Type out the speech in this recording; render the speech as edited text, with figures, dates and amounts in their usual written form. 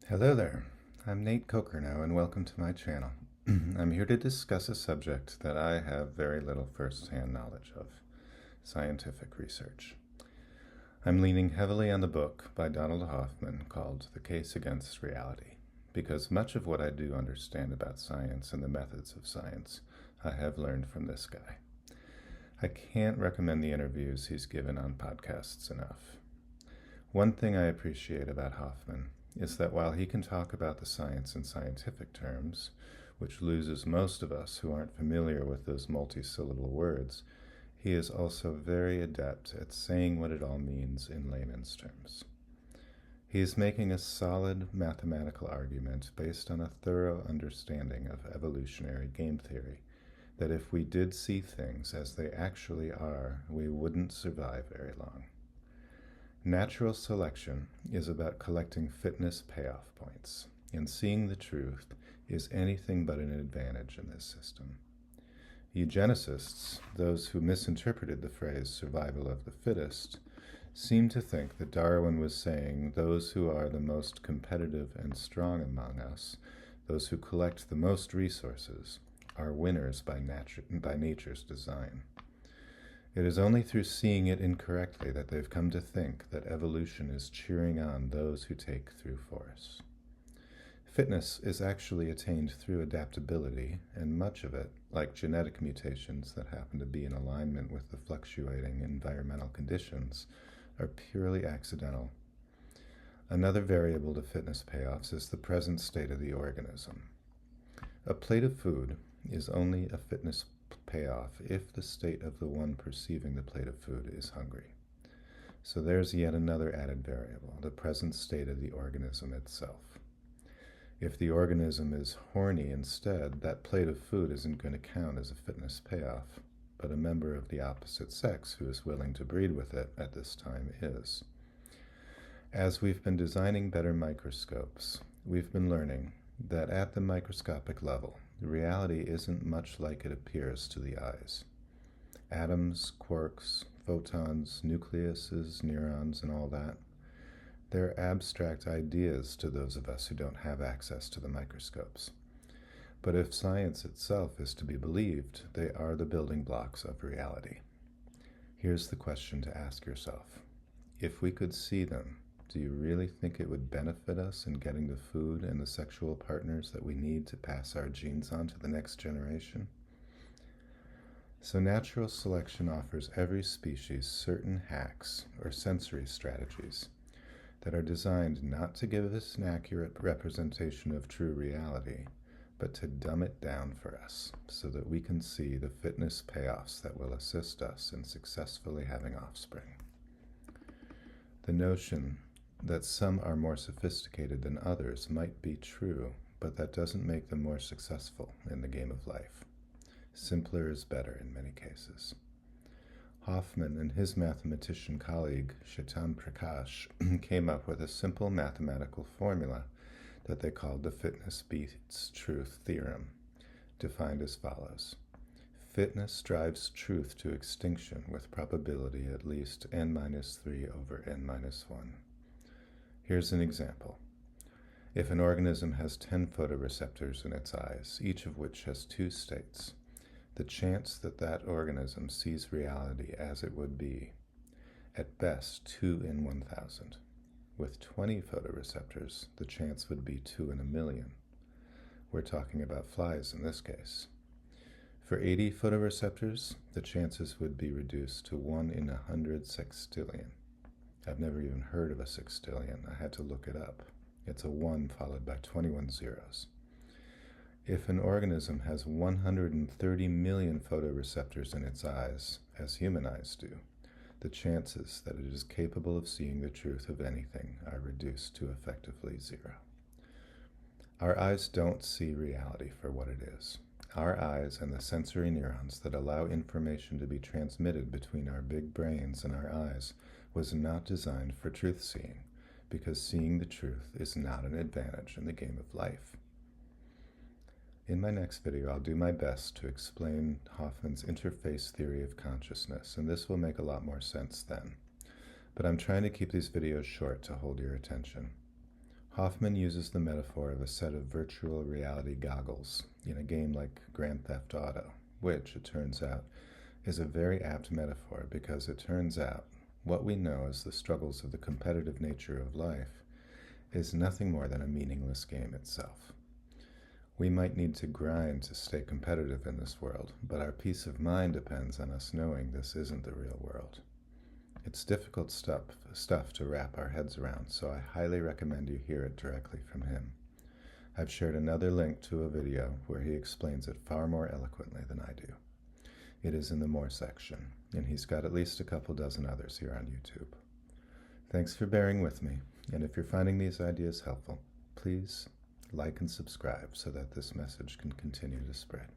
Hello there, I'm natekokernot and welcome to my channel. I'm here to discuss a subject that I have very little first-hand knowledge of, scientific research. I'm leaning heavily on the book by Donald Hoffman called The Case Against Reality, because much of what I do understand about science and the methods of science I have learned from this guy. I can't recommend the interviews he's given on podcasts enough. One thing I appreciate about Hoffman is that while he can talk about the science in scientific terms, which loses most of us who aren't familiar with those multi-syllable words, he is also very adept at saying what it all means in layman's terms. He is making a solid mathematical argument based on a thorough understanding of evolutionary game theory, that if we did see things as they actually are, we wouldn't survive very long. Natural selection is about collecting fitness payoff points, and seeing the truth is anything but an advantage in this system. Eugenicists, those who misinterpreted the phrase survival of the fittest, seem to think that Darwin was saying those who are the most competitive and strong among us, those who collect the most resources, are winners by nature's design. It is only through seeing it incorrectly that they've come to think that evolution is cheering on those who take through force. Fitness is actually attained through adaptability, and much of it, like genetic mutations that happen to be in alignment with the fluctuating environmental conditions, are purely accidental. Another variable to fitness payoffs is the present state of the organism. A plate of food is only a fitness payoff if the state of the one perceiving the plate of food is hungry. So there's yet another added variable, the present state of the organism itself. If the organism is horny instead, that plate of food isn't going to count as a fitness payoff, but a member of the opposite sex who is willing to breed with it at this time is. As we've been designing better microscopes, we've been learning that at the microscopic level, the reality isn't much like it appears to the eyes. Atoms, quarks, photons, nucleuses, neurons, and all that, they're abstract ideas to those of us who don't have access to the microscopes. But if science itself is to be believed, they are the building blocks of reality. Here's the question to ask yourself. If we could see them, do you really think it would benefit us in getting the food and the sexual partners that we need to pass our genes on to the next generation? So natural selection offers every species certain hacks or sensory strategies that are designed not to give us an accurate representation of true reality, but to dumb it down for us so that we can see the fitness payoffs that will assist us in successfully having offspring. The notion that some are more sophisticated than others might be true, but that doesn't make them more successful in the game of life. Simpler is better in many cases. Hoffman and his mathematician colleague, Chetan Prekash, came up with a simple mathematical formula that they called the fitness beats truth theorem, defined as follows. Fitness drives truth to extinction with probability at least n-3 over n-1. Here's an example. If an organism has 10 photoreceptors in its eyes, each of which has two states, the chance that that organism sees reality as it would be, at best 2 in 1,000. With 20 photoreceptors, the chance would be 2 in a million. We're talking about flies in this case. For 80 photoreceptors, the chances would be reduced to 1 in 100 sextillion. I've never even heard of a sextillion. I had to look it up. It's a 1 followed by 21 zeros. If an organism has 130 million photoreceptors in its eyes, as human eyes do, the chances that it is capable of seeing the truth of anything are reduced to effectively 0. Our eyes don't see reality for what it is. Our eyes and the sensory neurons that allow information to be transmitted between our big brains and our eyes was not designed for truth-seeing, because seeing the truth is not an advantage in the game of life. In my next video, I'll do my best to explain Hoffman's interface theory of consciousness, and this will make a lot more sense then. But I'm trying to keep these videos short to hold your attention. Hoffman uses the metaphor of a set of virtual reality goggles in a game like Grand Theft Auto, which, it turns out, is a very apt metaphor because it turns out what we know as the struggles of the competitive nature of life is nothing more than a meaningless game itself. We might need to grind to stay competitive in this world, but our peace of mind depends on us knowing this isn't the real world. It's difficult stuff to wrap our heads around, so I highly recommend you hear it directly from him. I've shared another link to a video where he explains it far more eloquently than I do. It is in the More section, and he's got at least a couple dozen others here on YouTube. Thanks for bearing with me, and if you're finding these ideas helpful, please like and subscribe so that this message can continue to spread.